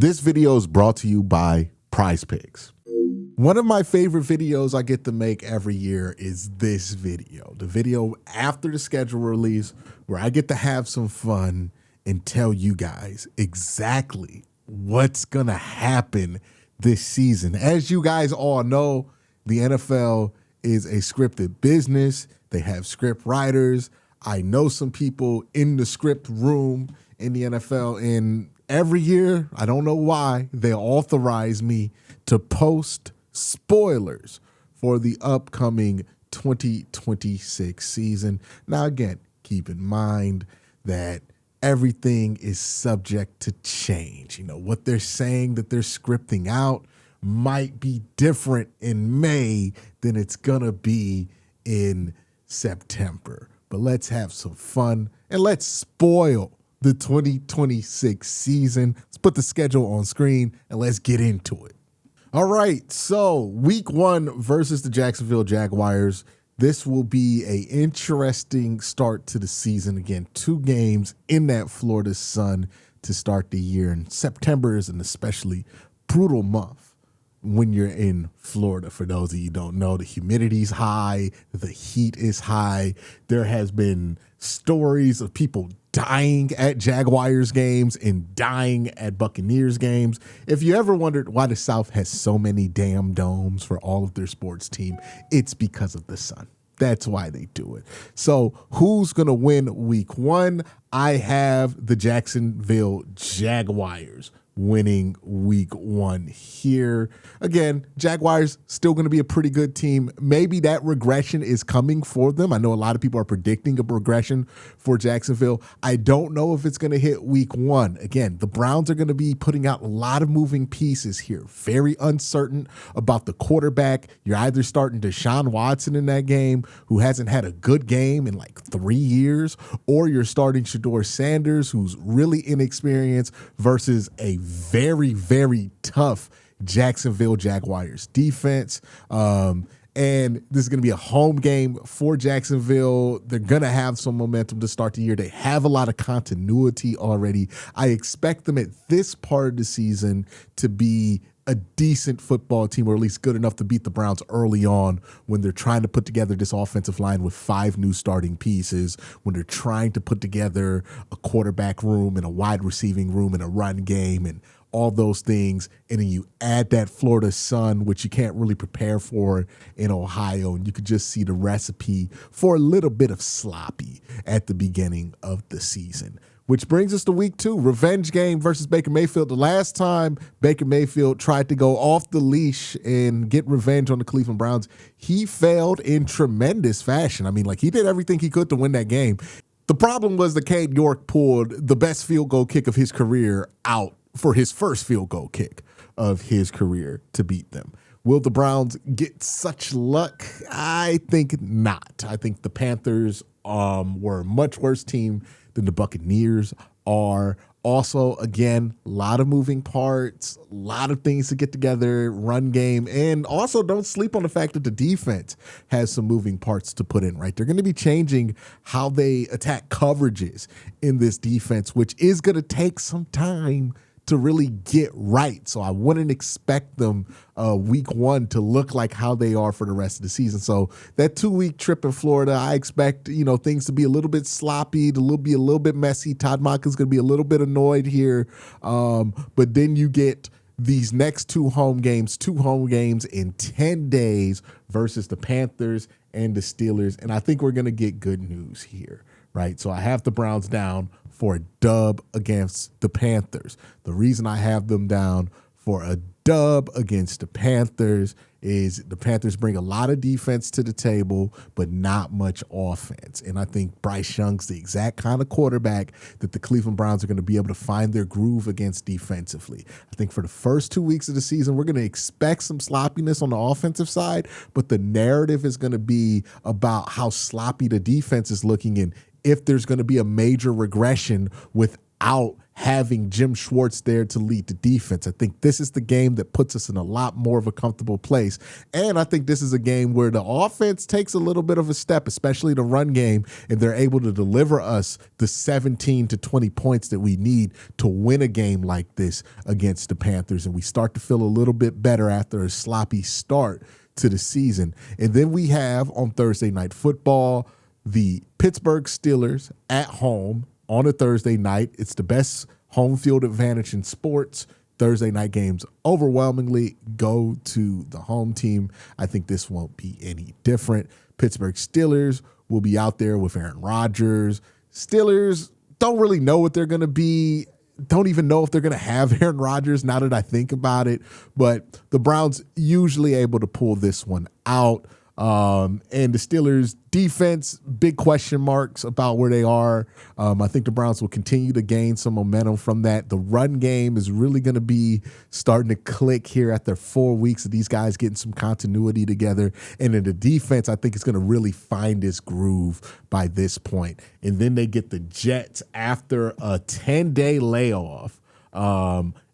This video is brought to you by PrizePicks. One of my favorite videos I get to make every year is this video, the video after the schedule release, where I get to have some fun and tell you guys exactly what's going to happen this season. As you guys all know, the NFL is a scripted business. They have script writers. I know some people in the script room in the NFL, and every year, I don't know why, they authorize me to post spoilers for the upcoming 2026 season. Now, again, keep in mind that everything is subject to change. You know, what they're saying that they're scripting out might be different in May than it's going to be in September. But let's have some fun and let's spoil the 2026 season. Let's put the schedule on screen and let's get into it. All right, so week 1 versus the Jacksonville Jaguars. This will be an interesting start to the season. Again, 2 games in that Florida sun to start the year. And September is an especially brutal month when you're in Florida. For those of you who don't know, the humidity's high, the heat is high. There has been stories of people dying at Jaguars games and dying at Buccaneers games. If you ever wondered why the South has so many damn domes for all of their sports team, it's because of the sun. That's why they do it. So who's going to win week 1? I have the Jacksonville Jaguars winning week 1 here. Again, Jaguars still going to be a pretty good team. Maybe that regression is coming for them. I know a lot of people are predicting a regression for Jacksonville. I don't know if it's going to hit week 1. Again, the Browns are going to be putting out a lot of moving pieces here. Very uncertain about the quarterback. You're either starting Deshaun Watson in that game, who hasn't had a good game in like 3 years, or you're starting Shedeur Sanders, who's really inexperienced, versus a very, very tough Jacksonville Jaguars defense. And this is going to be a home game for Jacksonville. They're going to have some momentum to start the year. They have a lot of continuity already. I expect them at this part of the season to be a decent football team, or at least good enough to beat the Browns early on when they're trying to put together this offensive line with 5 new starting pieces, when they're trying to put together a quarterback room and a wide receiving room and a run game and all those things. And then you add that Florida sun, which you can't really prepare for in Ohio. And you could just see the recipe for a little bit of sloppy at the beginning of the season. Which brings us to week 2, revenge game versus Baker Mayfield. The last time Baker Mayfield tried to go off the leash and get revenge on the Cleveland Browns, he failed in tremendous fashion. I mean, like, he did everything he could to win that game. The problem was that Cade York pulled the best field goal kick of his career out for his first field goal kick of his career to beat them. Will the Browns get such luck? I think not. I think the Panthers were a much worse team than the Buccaneers are. Also, again, a lot of moving parts, a lot of things to get together, run game, and also don't sleep on the fact that the defense has some moving parts to put in, right? They're going to be changing how they attack coverages in this defense, which is going to take some time to really get right. So I wouldn't expect them week 1 to look like how they are for the rest of the season. So that 2-week trip in Florida, I expect, things to be a little bit sloppy, to be a little bit messy. Todd Monken's going to be a little bit annoyed here. But then you get these next 2 home games in 10 days versus the Panthers and the Steelers. And I think we're going to get good news here, right? So I have the Browns down for a dub against the Panthers. The reason I have them down for a dub against the Panthers is the Panthers bring a lot of defense to the table, but not much offense. And I think Bryce Young's the exact kind of quarterback that the Cleveland Browns are going to be able to find their groove against defensively. I think for the first 2 weeks of the season, we're going to expect some sloppiness on the offensive side, but the narrative is going to be about how sloppy the defense is looking and if there's going to be a major regression with without having Jim Schwartz there to lead the defense. I think this is the game that puts us in a lot more of a comfortable place. And I think this is a game where the offense takes a little bit of a step, especially the run game, and they're able to deliver us the 17 to 20 points that we need to win a game like this against the Panthers. And we start to feel a little bit better after a sloppy start to the season. And then we have on Thursday Night Football, the Pittsburgh Steelers at home on a Thursday night. It's the best home field advantage in sports. Thursday night games overwhelmingly go to the home team. I think this won't be any different. Pittsburgh Steelers will be out there with Aaron Rodgers. Steelers don't really know what they're going to be. Don't even know if they're going to have Aaron Rodgers now that I think about it. But the Browns usually able to pull this one out. And the Steelers defense, big question marks about where they are. I think the Browns will continue to gain some momentum from that. The run game is really going to be starting to click here after 4 weeks of these guys getting some continuity together. And then the defense, I think, is going to really find its groove by this point. And then they get the Jets after a 10-day layoff.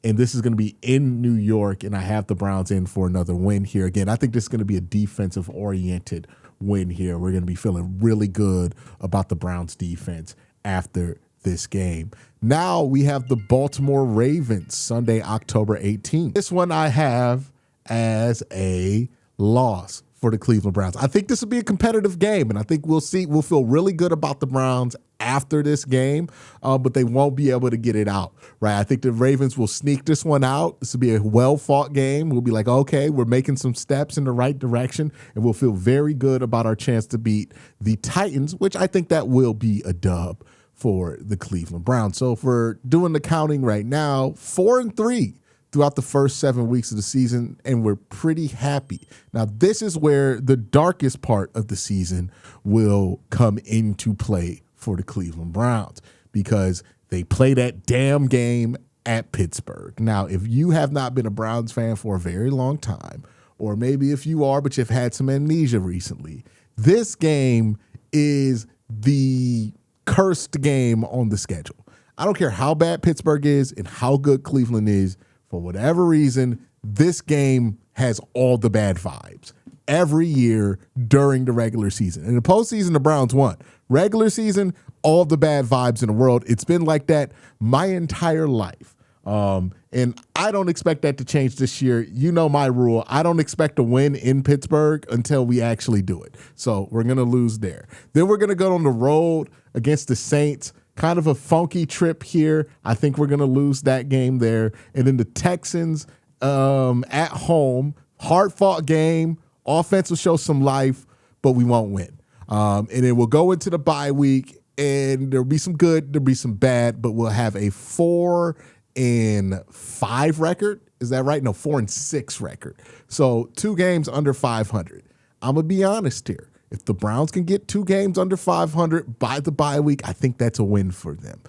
And this is going to be in New York, and I have the Browns in for another win here. Again, I think this is going to be a defensive-oriented win here. We're going to be feeling really good about the Browns' defense after this game. Now we have the Baltimore Ravens, Sunday, October 18th. This one I have as a loss for the Cleveland Browns. I think this will be a competitive game, and I think we'll feel really good about the Browns after this game, but they won't be able to get it out, right? I think the Ravens will sneak this one out. This will be a well-fought game. We'll be like, okay, we're making some steps in the right direction, and we'll feel very good about our chance to beat the Titans, which I think that will be a dub for the Cleveland Browns. So if we're doing the counting right now, 4-3 throughout the first 7 weeks of the season, and we're pretty happy. Now, this is where the darkest part of the season will come into play for the Cleveland Browns, because they play that damn game at Pittsburgh. Now, if you have not been a Browns fan for a very long time, or maybe if you are, but you've had some amnesia recently, this game is the cursed game on the schedule. I don't care how bad Pittsburgh is and how good Cleveland is. For whatever reason, this game has all the bad vibes every year during the regular season. In the postseason, the Browns won. Regular season, all the bad vibes in the world. It's been like that my entire life. And I don't expect that to change this year. You know my rule. I don't expect a win in Pittsburgh until we actually do it. So we're going to lose there. Then we're going to go on the road against the Saints. Kind of a funky trip here. I think we're going to lose that game there. And then the Texans at home, hard-fought game. Offense will show some life, but we won't win. And then we'll go into the bye week, and there'll be some good, there'll be some bad, but we'll have a 4-5 record. Is that right? No, 4-6 record. So 2 games under 500. I'm going to be honest here. If the Browns can get 2 games under 500 by the bye week, I think that's a win for them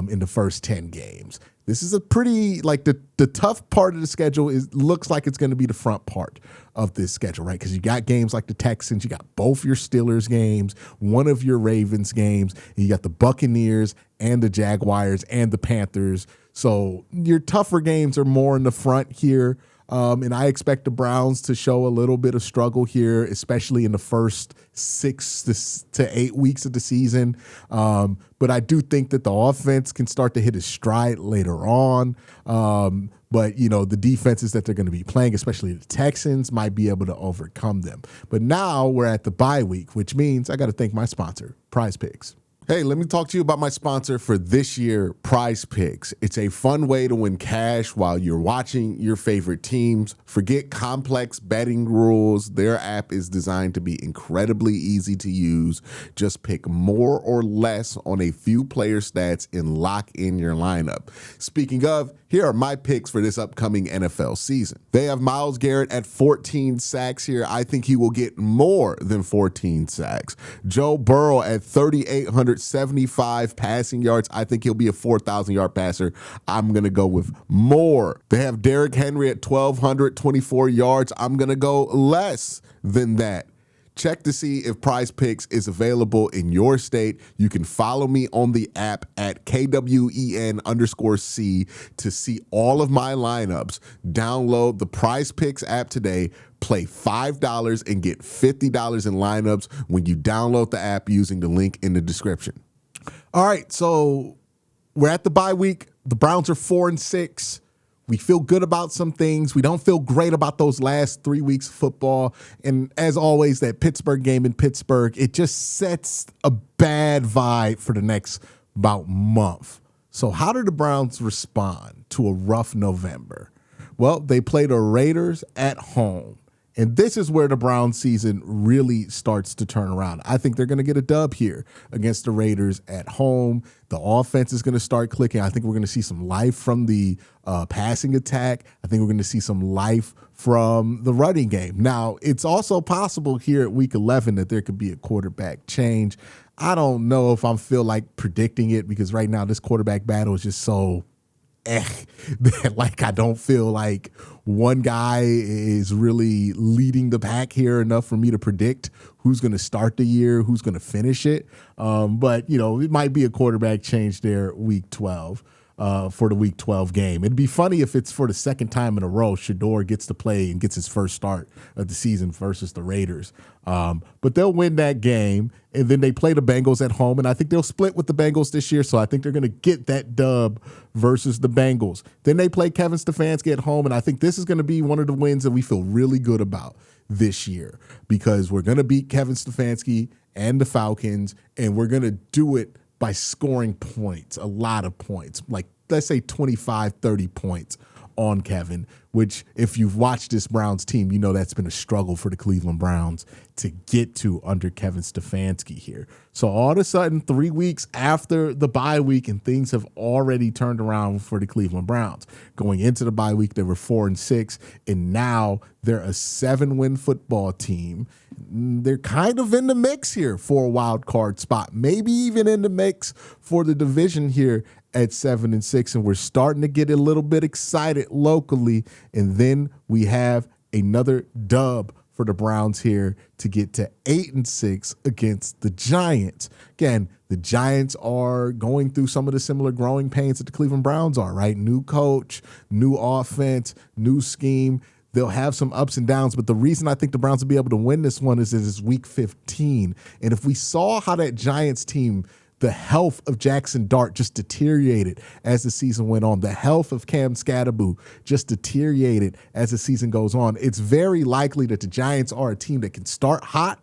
in the first 10 games. This is a pretty, like, the tough part of the schedule looks like it's going to be the front part of this schedule, right? Because you got games like the Texans, you got both your Steelers games, one of your Ravens games, and you got the Buccaneers and the Jaguars and the Panthers. So your tougher games are more in the front here. And I expect the Browns to show a little bit of struggle here, especially in the first 6 to 8 weeks of the season. But I do think that the offense can start to hit its stride later on. But, you know, the defenses that they're going to be playing, especially the Texans, might be able to overcome them. But now we're at the bye week, which means I got to thank my sponsor, PrizePicks. Hey, let me talk to you about my sponsor for this year, PrizePicks. It's a fun way to win cash while you're watching your favorite teams. Forget complex betting rules. Their app is designed to be incredibly easy to use. Just pick more or less on a few player stats and lock in your lineup. Speaking of, here are my picks for this upcoming NFL season. They have Myles Garrett at 14 sacks here. I think he will get more than 14 sacks. Joe Burrow at 3,875 passing yards. I think he'll be a 4,000-yard passer. I'm going to go with more. They have Derrick Henry at 1,224 yards. I'm going to go less than that. Check to see if PrizePicks is available in your state. You can follow me on the app at KWEN_C to see all of my lineups. Download the PrizePicks app today. Play $5 and get $50 in lineups when you download the app using the link in the description. All right, so we're at the bye week. The Browns are 4-6. We feel good about some things. We don't feel great about those last 3 weeks of football. And as always, that Pittsburgh game in Pittsburgh, it just sets a bad vibe for the next about month. So how did the Browns respond to a rough November? Well, they played the Raiders at home. And this is where the Browns season really starts to turn around. I think they're going to get a dub here against the Raiders at home. The offense is going to start clicking. I think we're going to see some life from the passing attack. I think we're going to see some life from the running game. Now, it's also possible here at week 11 that there could be a quarterback change. I don't know if I feel like predicting it because right now this quarterback battle is just so that like I don't feel like one guy is really leading the pack here enough for me to predict who's going to start the year, who's going to finish it. But, you know, it might be a quarterback change there week 12 for the week 12 game. It'd be funny if it's for the second time in a row Shador gets to play and gets his first start of the season versus the Raiders. But they'll win that game, and then they play the Bengals at home, and I think they'll split with the Bengals this year, so I think they're going to get that dub versus the Bengals. Then they play Kevin Stefanski at home, and I think this is going to be one of the wins that we feel really good about this year because we're going to beat Kevin Stefanski and the Falcons, and we're going to do it by scoring points, a lot of points, like let's say 25, 30 points on Kevin, which if you've watched this Browns team, you know that's been a struggle for the Cleveland Browns to get to under Kevin Stefanski here. So all of a sudden, 3 weeks after the bye week, and things have already turned around for the Cleveland Browns. Going into the bye week, they were 4-6, and now they're a 7-win football team. They're kind of in the mix here for a wild card spot, maybe even in the mix for the division here at 7-6, and we're starting to get a little bit excited locally. And then we have another dub for the Browns here to get to 8-6 against the Giants. Again, the Giants are going through some of the similar growing pains that the Cleveland Browns are, right? New coach, new offense, new scheme. They'll have some ups and downs, but the reason I think the Browns will be able to win this one is it's week 15. And if we saw how that Giants team, the health of Jackson Dart just deteriorated as the season went on. The health of Cam Scatterboo just deteriorated as the season goes on. It's very likely that the Giants are a team that can start hot,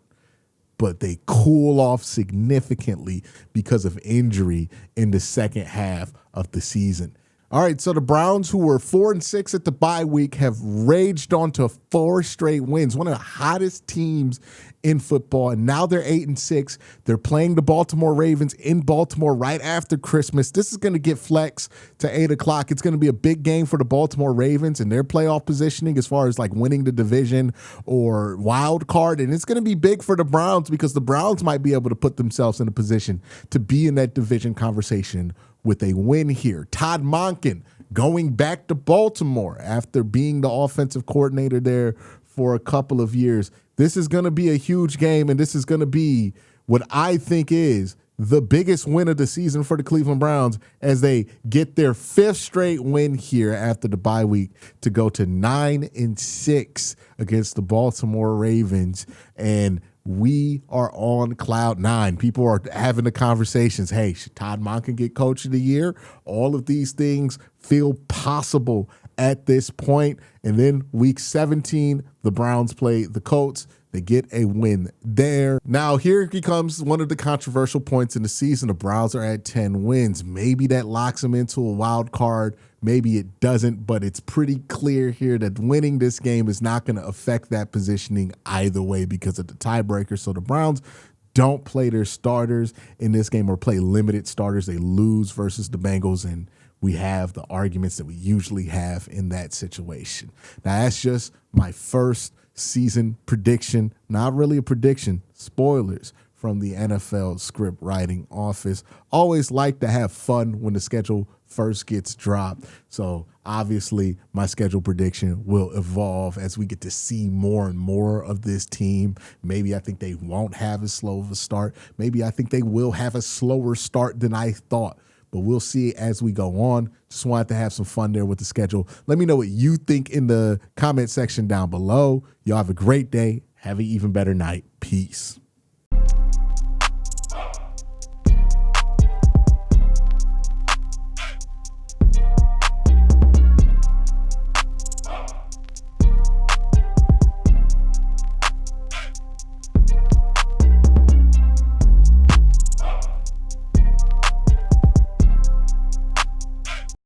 but they cool off significantly because of injury in the second half of the season. All right, so the Browns, who were 4-6 at the bye week, have raged on to 4 straight wins, one of the hottest teams in football, and now they're 8-6. They're playing the Baltimore Ravens in Baltimore right after Christmas. This is going to get flexed to 8 o'clock. It's going to be a big game for the Baltimore Ravens and their playoff positioning as far as like winning the division or wild card, and it's going to be big for the Browns because the Browns might be able to put themselves in a position to be in that division conversation with a win here. Todd Monken going back to Baltimore after being the offensive coordinator there for a couple of years. This is going to be a huge game, and this is going to be what I think is the biggest win of the season for the Cleveland Browns as they get their 5th straight win here after the bye week to go to 9-6 against the Baltimore Ravens. And we are on cloud 9. People are having the conversations. Hey, should Todd Monken get coach of the year? All of these things feel possible at this point. And then week 17, the Browns play the Colts. They get a win there. Now, here becomes one of the controversial points in the season. The Browns are at 10 wins. Maybe that locks them into a wild card. Maybe it doesn't, but it's pretty clear here that winning this game is not going to affect that positioning either way because of the tiebreaker. So the Browns don't play their starters in this game or play limited starters. They lose versus the Bengals, and we have the arguments that we usually have in that situation. Now, that's just my first season prediction, not really a prediction, spoilers from the NFL script writing office. Always like to have fun when the schedule first gets dropped. So obviously my schedule prediction will evolve as we get to see more and more of this team. Maybe I think they won't have as slow of a start. Maybe I think they will have a slower start than I thought. But we'll see as we go on. Just wanted to have some fun there with the schedule. Let me know what you think in the comment section down below. Y'all have a great day. Have an even better night. Peace.